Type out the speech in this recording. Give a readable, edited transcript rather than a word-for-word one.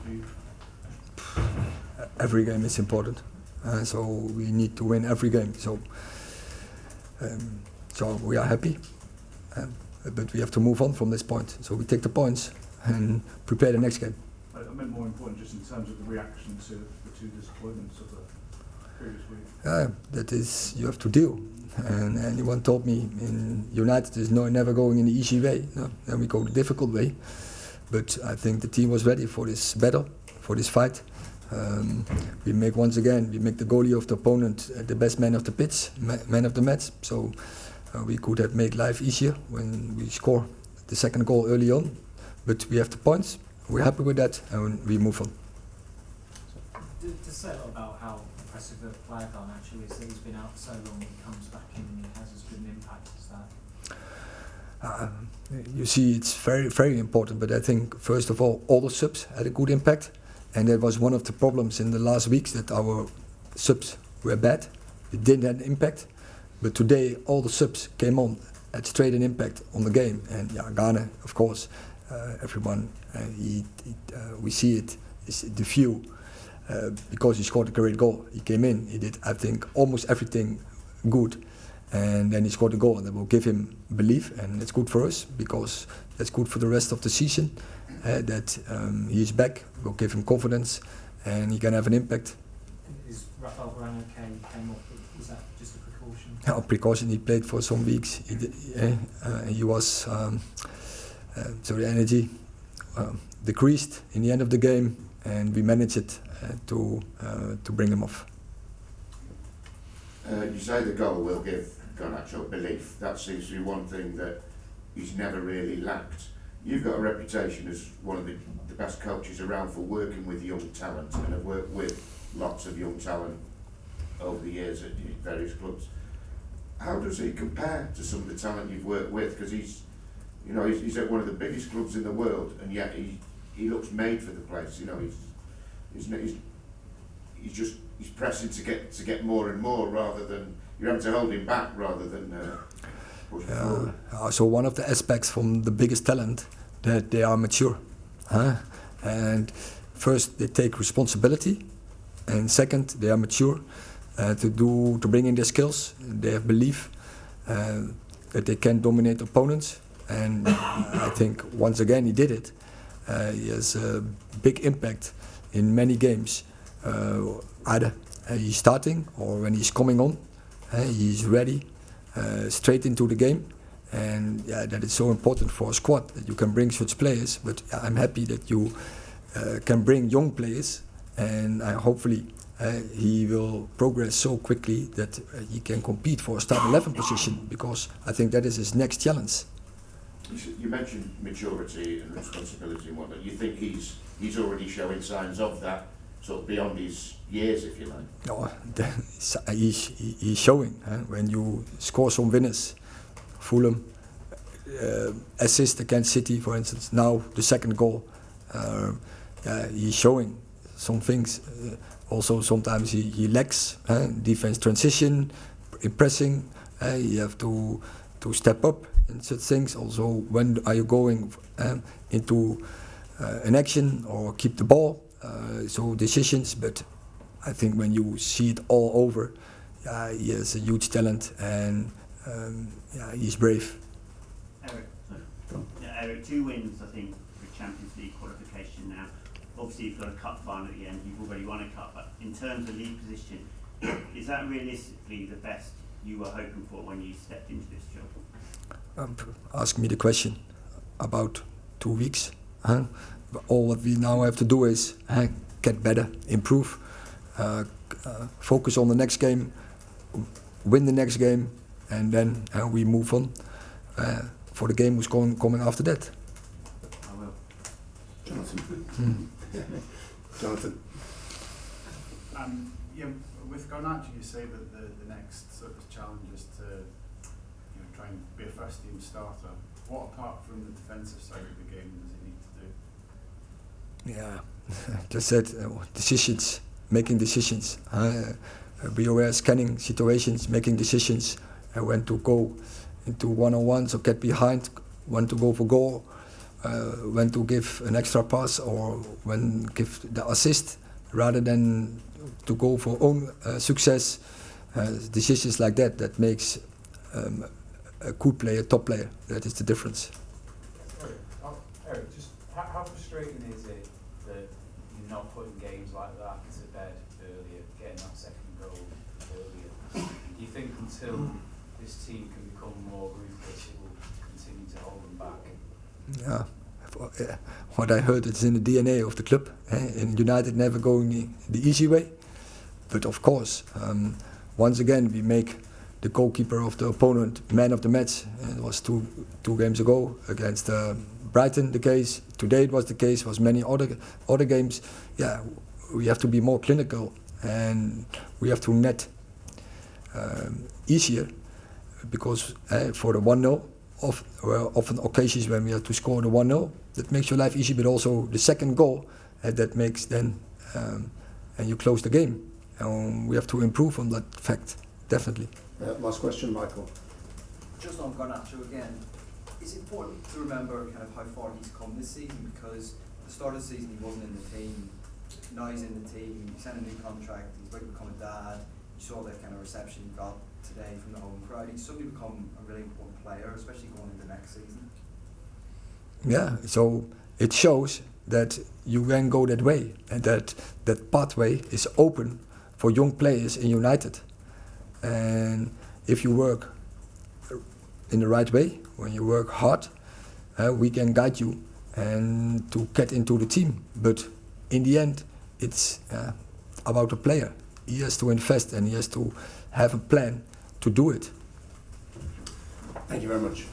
for you? Every game is important, so we need to win every game. So we are happy, but we have to move on from this point. So we take the points and prepare the next game. I meant more important just in terms of the reaction to the two disappointments of the previous week. That is, you have to deal. And anyone told me in United is never going in the easy way. No, then we go the difficult way. But I think the team was ready for this battle, for this fight. We make the goalie of the opponent the best man of the pitch, man of the match. So we could have made life easier when we score the second goal early on. But we have the points. We're happy with that, and we move on. To say a lot about how impressive a player Garn actually is, that he's been out so long, he comes back in and he has as good an impact as that. You see, it's very, very important, but I think, first of all the subs had a good impact, and that was one of the problems in the last weeks, that our subs were bad. It didn't have an impact, but today all the subs came on, had straight an impact on the game, and Garn, of course, everyone, we see it, is the view, because he scored a great goal. He came in, he did, I think, almost everything good. And then he scored a goal, and that will give him belief, and it's good for us because that's good for the rest of the season. That he is back, will give him confidence, and he can have an impact. Is Rafael Varane okay? Came off. Was that just a precaution? A precaution. He played for some weeks. He was so the energy decreased in the end of the game, and we managed it to bring him off. You say the goal will give Garnacho belief. That seems to be one thing that he's never really lacked. You've got a reputation as one of the best coaches around for working with young talent, and have worked with lots of young talent over the years at various clubs. How does he compare to some of the talent you've worked with? Because he's at one of the biggest clubs in the world, and yet he looks made for the place. He's pressing to get more and more, rather than you're having to hold him back rather than push forward. So one of the aspects from the biggest talent, that they are mature, and first they take responsibility, and second they are mature to bring in their skills. They have belief that they can dominate opponents, and I think once again he did it. He has a big impact in many games. Either he's starting or when he's coming on, he's ready, straight into the game, and that is so important for a squad, that you can bring such players. But I'm happy that you can bring young players, and hopefully he will progress so quickly that he can compete for a start 11 position, because I think that is his next challenge. You mentioned maturity and responsibility and whatnot. You think he's already showing signs of that, sort of beyond his years, if you like? No, he's showing. When you score some winners, Fulham, assist against City, for instance, now the second goal, he's showing some things. Also, sometimes he lacks defense transition, in pressing. You have to step up in such things. Also, when are you going into an action or keep the ball? So decisions, but I think when you see it all over, he has a huge talent, and he's brave. Erik, 2 wins, I think, for Champions League qualification now. Obviously, you've got a cup final at the end. You've already won a cup, but in terms of league position, is that realistically the best you were hoping for when you stepped into this job? Ask me the question about 2 weeks. All what we now have to do is get better, improve, focus on the next game, win the next game, and then we move on for the game who's coming after that. I will. Jonathan. Jonathan. With Garnacho, you say that the next sort of challenge is to try and be a first team starter. What, apart from the defensive side of the game, does he need to do? Just said decisions, making decisions. Be aware, scanning situations, making decisions, when to go into one-on-ones or get behind, when to go for goal, when to give an extra pass or when give the assist, rather than to go for own success. Decisions like that makes a good player, top player. That is the difference. Sorry, Erik, just how frustrating is it that you're not putting games like that to bed earlier, getting that second goal earlier? Do you think until this team can become more ruthless, it will continue to hold them back? Yeah, what I heard, it's in the DNA of the club. In United, never going the easy way. But of course, once again, we make the goalkeeper of the opponent man of the match. It was two games ago against Brighton the case. Today it was the case. Was many other games. Yeah, we have to be more clinical and we have to net easier, because for the 1-0, often occasions when we have to score the 1-0, that makes your life easy. But also the second goal, that makes then and you close the game. We have to improve on that fact, definitely. Last question, Michael. Just on Garnacho again, it's important to remember kind of how far he's come this season, because at the start of the season he wasn't in the team. Now he's in the team, he signed a new contract, he's about to become a dad. You saw the kind of reception he got today from the home crowd. He's suddenly become a really important player, especially going into next season. Yeah, so it shows that you can go that way, and that pathway is open for young players in United. And if you work in the right way, when you work hard, we can guide you and to get into the team. But in the end, it's about the player. He has to invest and he has to have a plan to do it. Thank you very much.